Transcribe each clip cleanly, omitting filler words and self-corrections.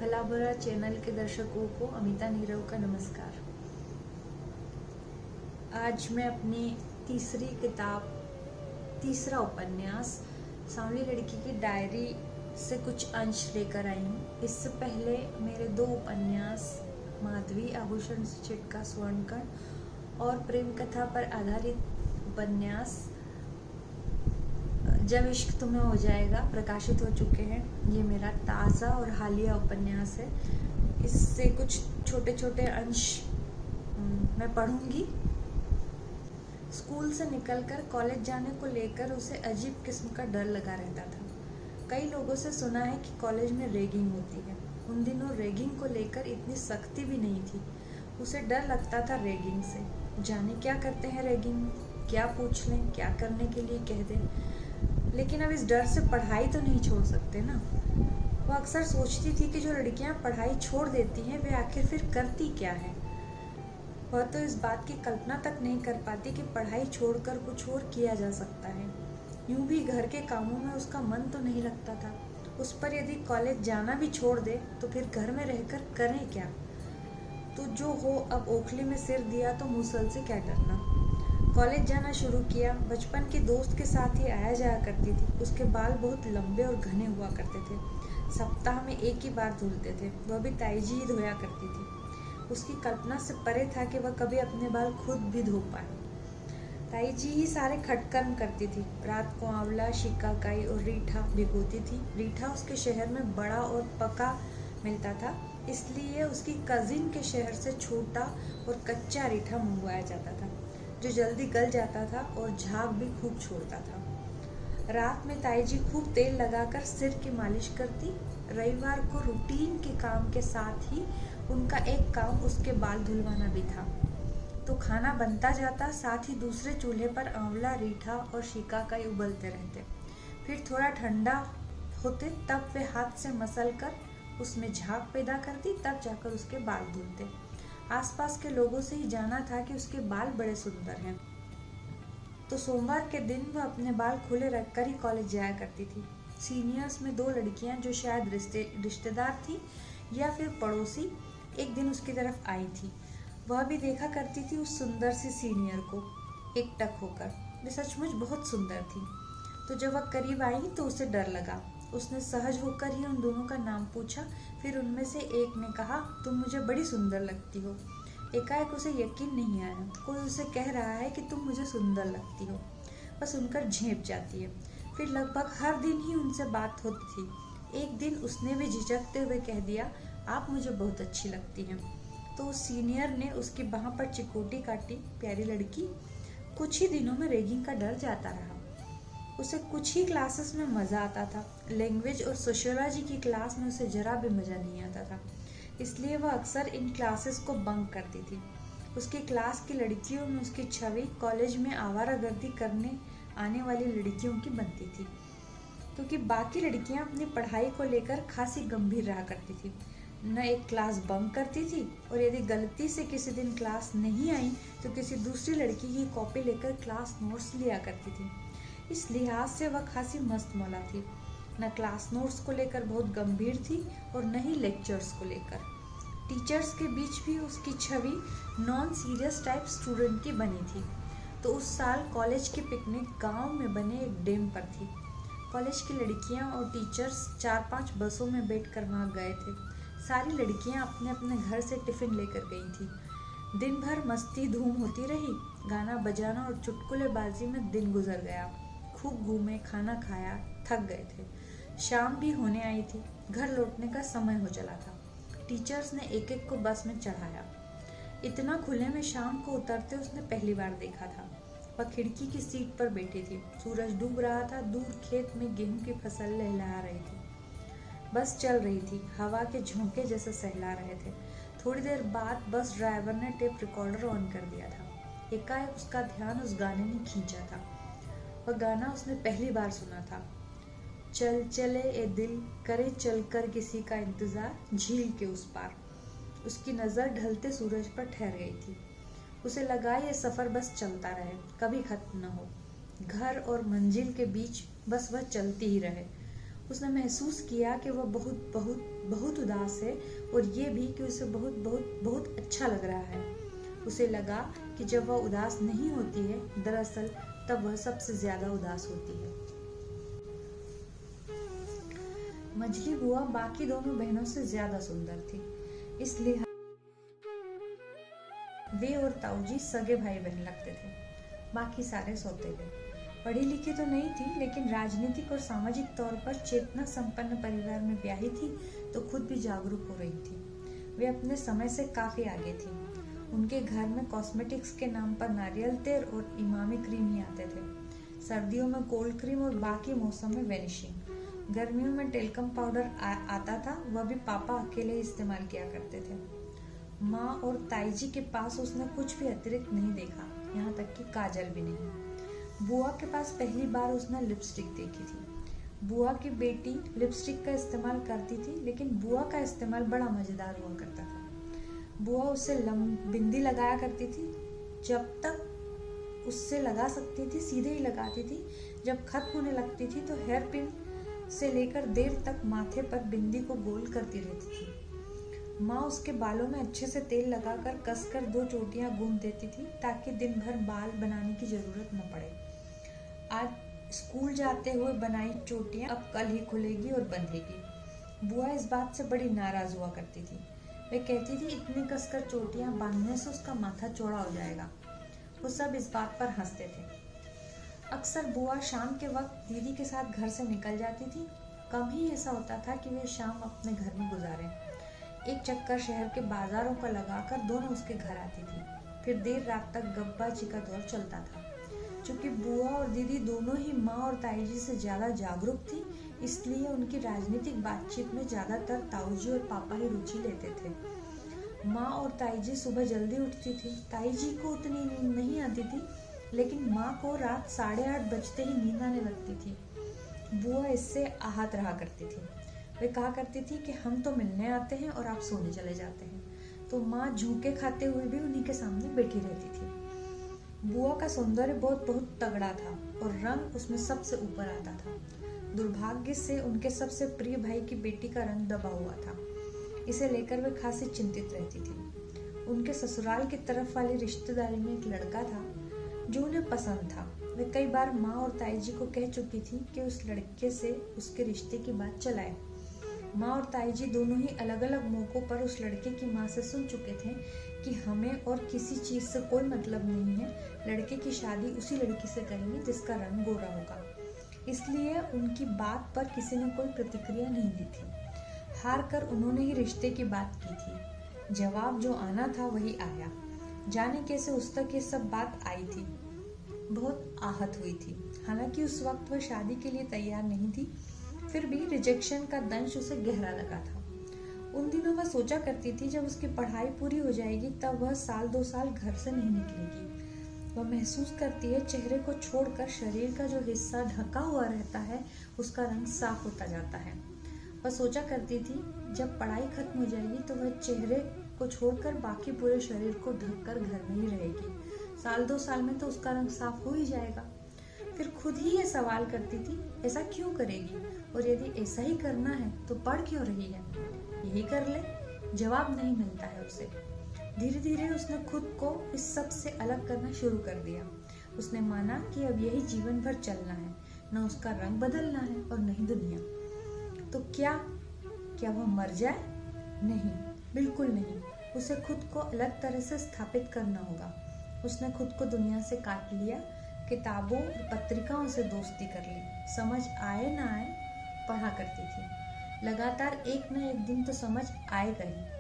भला बुरा चैनल के दर्शकों को अमिता नीरव का नमस्कार। आज मैं अपनी तीसरी किताब, तीसरा उपन्यास सांवली लड़की की डायरी से कुछ अंश लेकर आई हूँ। इससे पहले मेरे दो उपन्यास माधवी आभूषण से छिटका स्वर्णकण और प्रेम कथा पर आधारित उपन्यास जब इश्क तुम्हें हो जाएगा प्रकाशित हो चुके हैं। ये मेरा ताज़ा और हालिया उपन्यास है। इससे कुछ छोटे छोटे अंश मैं पढ़ूंगी। स्कूल से निकलकर कॉलेज जाने को लेकर उसे अजीब किस्म का डर लगा रहता था। कई लोगों से सुना है कि कॉलेज में रैगिंग होती है। उन दिनों रैगिंग को लेकर इतनी सख्ती भी नहीं थी। उसे डर लगता था रैगिंग से। जाने क्या करते हैं रैगिंग में, क्या पूछ लें, क्या करने के लिए कह दें। लेकिन अब इस डर से पढ़ाई तो नहीं छोड़ सकते ना। वह अक्सर सोचती थी कि जो लड़कियां पढ़ाई छोड़ देती हैं वे आखिर फिर करती क्या है। वह तो इस बात की कल्पना तक नहीं कर पाती कि पढ़ाई छोड़कर कुछ और किया जा सकता है। यूं भी घर के कामों में उसका मन तो नहीं लगता था। उस पर यदि कॉलेज जाना भी छोड़ दे तो फिर घर में रहकर करें क्या। तो जो हो, अब ओखली में सिर दिया तो मुसल से क्या डरना। कॉलेज जाना शुरू किया। बचपन के दोस्त के साथ ही आया जाया करती थी। उसके बाल बहुत लंबे और घने हुआ करते थे। सप्ताह में एक ही बार धुलते थे। वह भी ताईजी ही धोया करती थी। उसकी कल्पना से परे था कि वह कभी अपने बाल खुद भी धो पाए। ताईजी ही सारे खटकर्म करती थी। रात को आंवला, शिकाकाई और रीठा भिगोती थी। रीठा उसके शहर में बड़ा और पका मिलता था, इसलिए उसकी कजिन के शहर से छोटा और कच्चा रीठा मंगवाया जाता था, जो जल्दी गल जाता था और झाग भी खूब छोड़ता था। रात में ताईजी खूब तेल लगाकर सिर की मालिश करती। रविवार को रूटीन के काम के साथ ही उनका एक काम उसके बाल धुलवाना भी था। तो खाना बनता जाता, साथ ही दूसरे चूल्हे पर आंवला, रीठा और शिकाकाई उबलते रहते। फिर थोड़ा ठंडा होते तब वे हाथ से मसल कर उसमें झाग पैदा करती, तब जाकर उसके बाल धुलते। आसपास के लोगों से ही जाना था कि उसके बाल बड़े सुंदर हैं। तो सोमवार के दिन वह अपने बाल खुले रखकर ही कॉलेज जाया करती थी। सीनियर्स में दो लड़कियां जो शायद रिश्तेदार थी या फिर पड़ोसी, एक दिन उसकी तरफ आई थी। वह भी देखा करती थी उस सुंदर सी सीनियर को एकटक होकर। वे सचमुच बहुत सुंदर थी। तो जब वह करीब आई तो उसे डर लगा। उसने सहज होकर ही उन दोनों का नाम पूछा। फिर उनमें से एक ने कहा, तुम मुझे बड़ी सुंदर लगती हो। एकाएक उसे यकीन नहीं आया। कोई उसे कह रहा है कि तुम मुझे सुंदर लगती हो। बस सुनकर झेंप जाती है। फिर लगभग हर दिन ही उनसे बात होती थी। एक दिन उसने भी झिझकते हुए कह दिया, आप मुझे बहुत अच्छी लगती हैं। तो उस सीनियर ने उसकी बाह पर चिकोटी काटी। प्यारी लड़की, कुछ ही दिनों में रैगिंग का डर जाता रहा। उसे कुछ ही क्लासेस में मज़ा आता था। लैंग्वेज और सोशियोलॉजी की क्लास में उसे जरा भी मज़ा नहीं आता था, इसलिए वह अक्सर इन क्लासेस को बंक करती थी। उसकी क्लास की लड़कियों में उसकी छवि कॉलेज में आवारागर्दी करने आने वाली लड़कियों की बनती थी, क्योंकि बाकी लड़कियां अपनी पढ़ाई को लेकर खासी गंभीर रहा करती थी। न एक क्लास बंक करती थी, और यदि गलती से किसी दिन क्लास नहीं आई तो किसी दूसरी लड़की की कॉपी लेकर क्लास नोट्स लिया करती थी। इस लिहाज से वह खासी मस्त मौला थी। न क्लास नोट्स को लेकर बहुत गंभीर थी और न ही लेक्चर्स को लेकर। टीचर्स के बीच भी उसकी छवि नॉन सीरियस टाइप स्टूडेंट की बनी थी। तो उस साल कॉलेज की पिकनिक गांव में बने एक डैम पर थी। कॉलेज की लड़कियां और टीचर्स 4-5 बसों में बैठकर वहां गए थे। सारी लड़कियां अपने अपने घर से टिफिन लेकर गई थी। दिन भर मस्ती धूम होती रही। गाना बजाना और चुटकुलेबाजी में दिन गुजर गया। खूब घूमे, खाना खाया, थक गए थे। शाम भी होने आई थी। घर लौटने का समय हो चला था। टीचर्स ने एक एक को बस में चढ़ाया। इतना खुले में शाम को उतरते उसने पहली बार देखा था। वह खिड़की की सीट पर बैठी थी। सूरज डूब रहा था। दूर खेत में गेहूं की फसल लहलहा रही थी। बस चल रही थी। हवा के झोंके जैसे सहला रहे थे। थोड़ी देर बाद बस ड्राइवर ने टेप रिकॉर्डर ऑन कर दिया था। एकाएक उसका ध्यान उस गाने ने खींचा था। वह गाना उसने पहली बार सुना था। चल चले ए दिल, करे चलकर किसी का इंतजार, झील के उस पार। उसकी नज़र ढलते सूरज पर ठहर गई थी। उसे लगा ये सफ़र बस चलता रहे, कभी खत्म न हो। घर और मंजिल के बीच बस वह चलती ही रहे। उसने महसूस किया कि वह बहुत बहुत बहुत उदास है और ये भी कि उसे बहुत बहुत बहुत अच्छा लग रहा है। उसे लगा कि जब वह उदास नहीं होती है, दरअसल तब वह सबसे ज्यादा उदास होती है। मझली बुआ बाकी दोनों बहनों से ज्यादा सुंदर थी, इसलिए वे और ताऊजी सगे भाई बहन लगते थे। बाकी सारे सोते थे। पढ़ी लिखी तो नहीं थी, लेकिन राजनीतिक और सामाजिक तौर पर चेतना संपन्न परिवार में ब्याही थी तो खुद भी जागरूक हो रही थी। वे अपने समय से काफी आगे थी। उनके घर में कॉस्मेटिक्स के नाम पर नारियल तेल और इमामी क्रीम ही आते थे। सर्दियों में कोल्ड क्रीम और बाकी मौसम में वेनिशिंग। गर्मियों में टेल्कम पाउडर आता था, वह भी पापा अकेले इस्तेमाल किया करते थे। माँ और ताईजी के पास उसने कुछ भी अतिरिक्त नहीं देखा, यहाँ तक कि काजल भी नहीं। बुआ के पास पहली बार उसने लिपस्टिक देखी थी। बुआ की बेटी लिपस्टिक का इस्तेमाल करती थी, लेकिन बुआ का इस्तेमाल बड़ा मजेदार हुआ करता था। बुआ उससे बिंदी लगाया करती थी। जब तक उससे लगा सकती थी सीधे ही लगाती थी। जब खत्म होने लगती थी तो हेयर पिन से लेकर देर तक माथे पर बिंदी को गोल करती रहती थी। माँ उसके बालों में अच्छे से तेल लगाकर कसकर 2 चोटियां गूंथ देती थी ताकि दिन भर बाल बनाने की जरूरत न पड़े। आज स्कूल जाते हुए बनाई चोटियां अब कल ही खुलेगी और बंधेगी। बुआ इस बात से बड़ी नाराज हुआ करती थी। वे कहती थी इतनी कसकर चोटियां बांधने से उसका माथा चौड़ा हो जाएगा। वो सब इस बात पर हंसते थे। अक्सर बुआ शाम के वक्त दीदी के साथ घर से निकल जाती थी। कम ही ऐसा होता था कि वे शाम अपने घर में गुजारें। एक चक्कर शहर के बाजारों का लगाकर दोनों उसके घर आती थी। फिर देर रात तक गप्पाची का दौर चलता था। चूंकि बुआ और दीदी दोनों ही माँ और ताईजी से ज्यादा जागरूक थी, इसलिए उनकी राजनीतिक बातचीत में ज्यादातर ताऊजी और पापा ही रुचि लेते थे। माँ और ताईजी सुबह जल्दी उठती थी। ताईजी को उतनी नींद नहीं आती थी, लेकिन माँ को रात 8:30 बजते ही नींद आने लगती थी। बुआ इससे आहत रहा करती थी। वे कहा करती थी कि हम तो मिलने आते हैं और आप सोने चले जाते हैं। तो माँ झूके खाते हुए भी उन्हीं के सामने बैठी रहती थी। बुआ का सौंदर्य बहुत बहुत तगड़ा था और रंग उसमें सबसे ऊपर आता था। दुर्भाग्य से उनके सबसे प्रिय भाई की बेटी का रंग दबा हुआ था। इसे लेकर वे खासी चिंतित रहती थी। उनके ससुराल की तरफ वाली रिश्तेदारी में एक लड़का था जो उन्हें पसंद था। वे कई बार माँ और ताईजी को कह चुकी थी कि उस लड़के से उसके रिश्ते की बात चलाए। माँ और ताईजी दोनों ही अलग अलग मौकों पर उस लड़के की माँ से सुन चुके थे कि हमें और किसी चीज से कोई मतलब नहीं है, लड़के की शादी उसी लड़की से करेंगे जिसका रंग गोरा होगा। इसलिए उनकी बात पर किसी ने कोई प्रतिक्रिया नहीं दी थी। हार कर उन्होंने ही रिश्ते की बात की थी। जवाब जो आना था वही आया। जाने कैसे उस तक ये सब बात आई थी। बहुत आहत हुई थी। हालांकि उस वक्त वह शादी के लिए तैयार नहीं थी, फिर भी रिजेक्शन का दंश उसे गहरा लगा था। उन दिनों वह सोचा करती थी जब उसकी पढ़ाई पूरी हो जाएगी तब वह 1-2 साल घर से नहीं निकलेगी। वह महसूस करती है चेहरे को छोड़कर शरीर का जो हिस्सा ढका हुआ रहता है उसका रंग साफ होता जाता है। वह सोचा करती थी जब पढ़ाई खत्म हो जाएगी तो वह चेहरे को छोड़कर बाकी पूरे शरीर को ढककर घर में ही रहेगी। 1-2 साल में तो उसका रंग साफ हो ही जाएगा। फिर खुद ही ये सवाल करती थी ऐसा क्यों करेगी, और यदि ऐसा ही करना है तो पढ़ क्यों रही है, यही कर ले। जवाब नहीं मिलता है उसे। धीरे धीरे उसने खुद को इस सब से अलग करना शुरू कर दिया। उसने माना कि अब यही जीवन भर चलना है, न उसका रंग बदलना है और न ही दुनिया। तो क्या वह मर जाए? नहीं, बिल्कुल नहीं। उसे खुद को अलग तरह से स्थापित करना होगा। उसने खुद को दुनिया से काट लिया, किताबों और पत्रिकाओं से दोस्ती कर ली। समझ आए ना आए पढ़ा करती थी। लगातार एक न एक दिन तो समझ आएगा ही।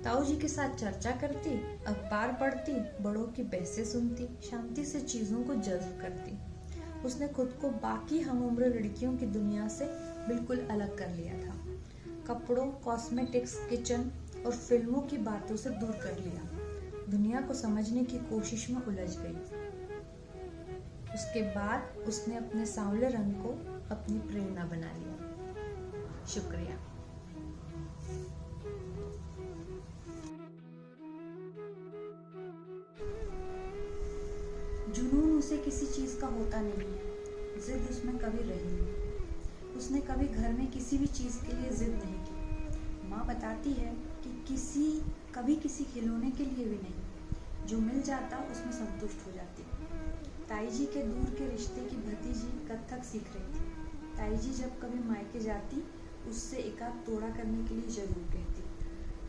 ताऊजी के साथ चर्चा करती, अखबार पढ़ती, बड़ों की बहसें सुनती, शांति से चीजों को जज्ब करती। उसने खुद को बाकी हम उम्र लड़कियों की दुनिया से बिल्कुल अलग कर लिया था। कपड़ों, कॉस्मेटिक्स, किचन और फिल्मों की बातों से दूर कर लिया। दुनिया को समझने की कोशिश में उलझ गई। उसके बाद उसने अपने सांवले रंग को अपनी प्रेरणा बना लिया। शुक्रिया। जुनून उसे किसी चीज का होता नहीं है, जिद उसमें कभी रही नहीं। उसने कभी घर में किसी भी चीज़ के लिए जिद नहीं की। माँ बताती है कि कभी किसी खिलौने के लिए भी नहीं, जो मिल जाता उसमें संतुष्ट हो जाती। ताई जी के दूर के रिश्ते की भतीजी कथक सीख रही थी। ताई जी जब कभी मायके जाती, उससे एकाध तोड़ा करने के लिए जरूर कहती।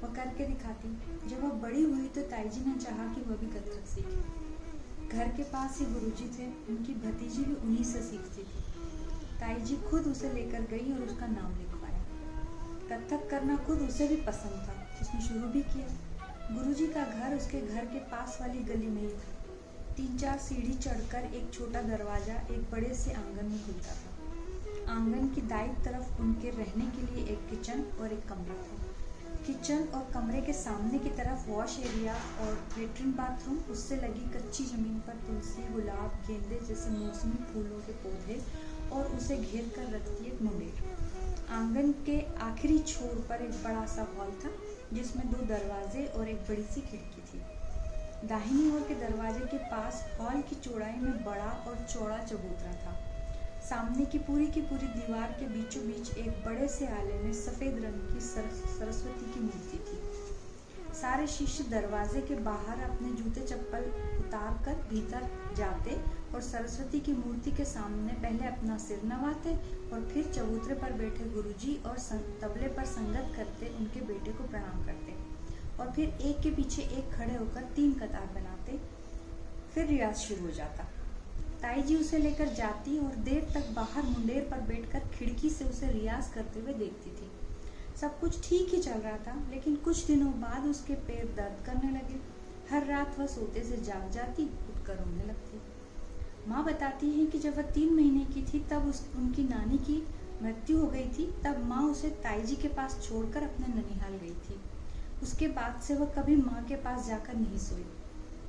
वह करके दिखाती। जब वह बड़ी हुई तो ताई जी ने चाहा कि वह भी कथक सीखे। घर के पास ही गुरुजी थे, उनकी भतीजी भी उन्हीं से सीखती थी। ताई जी खुद उसे लेकर गई और उसका नाम लिखवाया। कथक करना खुद उसे भी पसंद था, उसने शुरू भी किया। गुरुजी का घर उसके घर के पास वाली गली में ही था। 3-4 सीढ़ी चढ़कर एक छोटा दरवाजा एक बड़े से आंगन में खुलता था। आंगन की दाईं तरफ उनके रहने के लिए एक किचन और एक कमरा था। किचन और कमरे के सामने की तरफ वॉश एरिया और लेटरिन बाथरूम, उससे लगी कच्ची जमीन पर तुलसी, गुलाब, गेंदे जैसे मौसमी फूलों के पौधे और उसे घेर कर रखती एक मुंडेर। आंगन के आखिरी छोर पर एक बड़ा सा हॉल था, जिसमें 2 दरवाजे और एक बड़ी सी खिड़की थी। दाहिनी ओर के दरवाजे के पास हॉल की चौड़ाई में बड़ा और चौड़ा चबूतरा था। सामने की पूरी दीवार के बीचों बीच एक बड़े से आले में सफेद रंग की सरस्वती की मूर्ति थी। सारे शिष्य दरवाजे के बाहर अपने जूते चप्पल उतार कर भीतर जाते और सरस्वती की मूर्ति के सामने पहले अपना सिर नवाते और फिर चबूतरे पर बैठे गुरुजी और तबले पर संगत करते उनके बेटे को प्रणाम करते और फिर एक के पीछे एक खड़े होकर 3 कतार बनाते। फिर रियाज शुरू हो जाता। ताई जी उसे लेकर जाती और देर तक बाहर मुंडेर पर बैठकर खिड़की से उसे रियाज करते हुए देखती थी। सब कुछ ठीक ही चल रहा था, लेकिन कुछ दिनों बाद उसके पैर दर्द करने लगे। हर रात वह सोते से जाग जाती, उठकर रोने लगती। माँ बताती है कि जब वह 3 महीने की थी तब उनकी नानी की मृत्यु हो गई थी। तब माँ उसे ताई जी के पास छोड़कर अपने ननिहाल गई थी। उसके बाद से वह कभी माँ के पास जाकर नहीं सोई।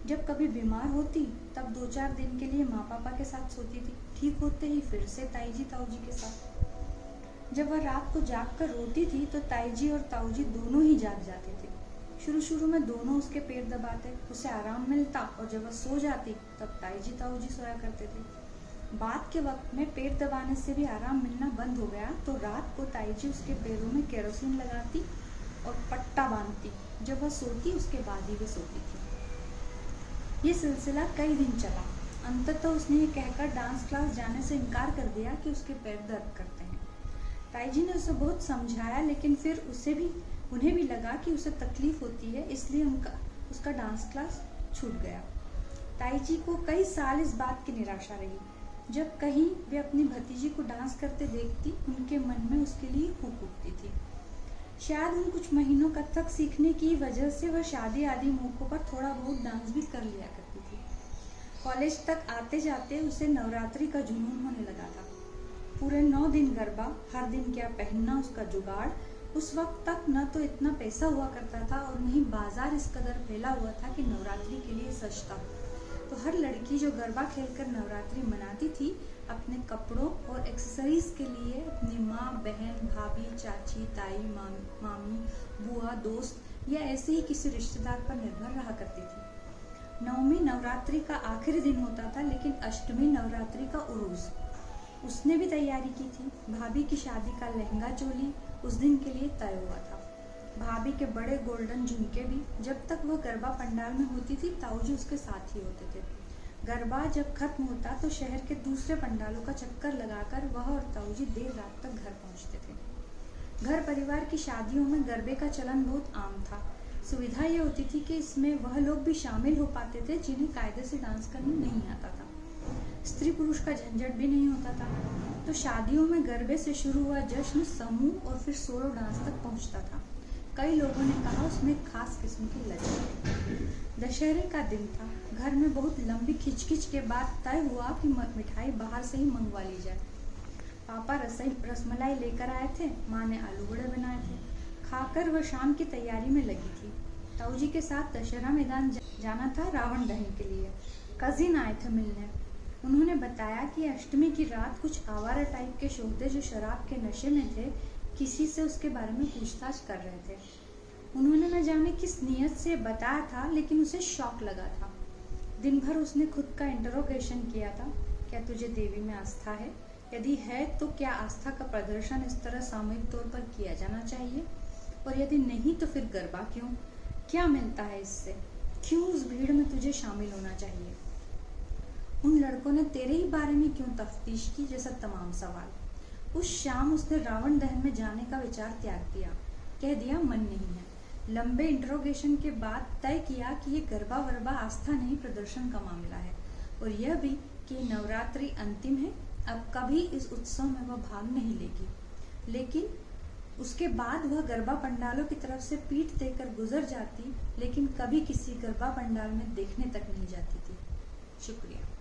जब कभी बीमार होती तब 2-4 दिन के लिए माँ पापा के साथ सोती थी। ठीक होते ही फिर से ताई जी ताऊ जी के साथ। जब वह रात को जाग कर रोती थी तो ताई जी और ताऊ जी दोनों ही जाग जाते थे। शुरू में दोनों उसके पैर दबाते, उसे आराम मिलता और जब वह सो जाती तब ताई जी ताऊ जी सोया करते थे। बाद के वक्त में पैर दबाने से भी आराम मिलना बंद हो गया तो रात को ताई जी उसके पैरों में केरोसिन लगाती और पट्टा बांधती। जब वह सोती उसके बाद ही वे सोती थी। ये सिलसिला कई दिन चला। अंततः उसने ये कहकर डांस क्लास जाने से इनकार कर दिया कि उसके पैर दर्द करते हैं। ताई जी ने उसे बहुत समझाया, लेकिन फिर उन्हें भी लगा कि उसे तकलीफ होती है, इसलिए उसका डांस क्लास छूट गया। ताई जी को कई साल इस बात की निराशा रही। जब कहीं वे अपनी भतीजी को डांस करते देखती, उनके मन में उसके लिए हुक उठती थी। शायद उन कुछ महीनों कथक सीखने की वजह से वह शादी आदि मौकों पर थोड़ा बहुत डांस भी कर लिया करती थी। कॉलेज तक आते जाते उसे नवरात्रि का जुनून होने लगा था। पूरे 9 दिन गरबा, हर दिन क्या पहनना उसका जुगाड़। उस वक्त तक न तो इतना पैसा हुआ करता था और न ही बाजार इस कदर फैला हुआ था कि नवरात्रि के लिए सजता। तो हर लड़की जो गरबा खेलकर नवरात्रि मनाती थी, अपने कपड़ों और एक्सेसरीज के लिए अपनी माँ, बहन, भाभी, चाची, ताई, मामी, बुआ, दोस्त या ऐसे ही किसी रिश्तेदार पर निर्भर रहा करती थी। नवमी नवरात्रि का आखिरी दिन होता था, लेकिन अष्टमी नवरात्रि का उरूस। उसने भी तैयारी की थी। भाभी की शादी का लहंगा चोली उस दिन के लिए तय हुआ था। भाभी के बड़े गोल्डन झुमके भी। जब तक वह गरबा पंडाल में होती थी, ताऊ जी उसके साथ ही होते थे। गरबा जब खत्म होता तो शहर के दूसरे पंडालों का चक्कर लगाकर वह और ताऊ जी देर रात तक घर पहुंचते थे। घर परिवार की शादियों में गरबे का चलन बहुत आम था। सुविधा ये होती थी कि इसमें वह लोग भी शामिल हो पाते थे जिन्हें कायदे से डांस करना नहीं आता था। स्त्री पुरुष का झंझट भी नहीं होता था। तो शादियों में गरबे से शुरू हुआ जश्न समूह और फिर सोलो डांस तक पहुंचता था। कई लोगों ने कहा उसमें खास किस्म की लज्जा। दशहरे का दिन था। घर में बहुत लंबी खिचखिच के बाद तय हुआ कि मिठाई बाहर से ही मंगवा ली जाए। पापा रसमलाई लेकर आए थे, माँ ने आलू बड़े बनाए थे। खाकर वह शाम की तैयारी में लगी थी। ताऊ जी के साथ दशहरा मैदान जाना था रावण दहन के लिए। कजिन आए थे मिलने। उन्होंने बताया कि अष्टमी की रात कुछ आवारा टाइप के शोहदे जो शराब के नशे में थे, किसी से उसके बारे में पूछताछ कर रहे थे। उन्होंने न जाने किस नियत से बताया था, लेकिन उसे शौक लगा था। दिन भर उसने खुद का इंटरोगेशन किया था। क्या तुझे देवी में आस्था है? यदि है तो क्या आस्था का प्रदर्शन इस तरह सामूहिक तौर पर किया जाना चाहिए? और यदि नहीं तो फिर गरबा क्यों? क्या मिलता है इससे? क्यों उस भीड़ में तुझे शामिल होना चाहिए? उन लड़कों ने तेरे ही बारे में क्यों तफ्तीश की, जैसा तमाम सवाल। उस शाम उसने रावण दहन में जाने का विचार त्याग दिया, कह दिया मन नहीं है। लंबे इंट्रोगेशन के बाद तय किया कि ये गरबा वरबा आस्था नहीं प्रदर्शन का मामला है, और यह भी कि नवरात्रि अंतिम है, अब कभी इस उत्सव में वह भाग नहीं लेगी। लेकिन उसके बाद वह गरबा पंडालों की तरफ से पीठ देकर गुजर जाती, लेकिन कभी किसी गरबा पंडाल में देखने तक नहीं जाती थी। शुक्रिया।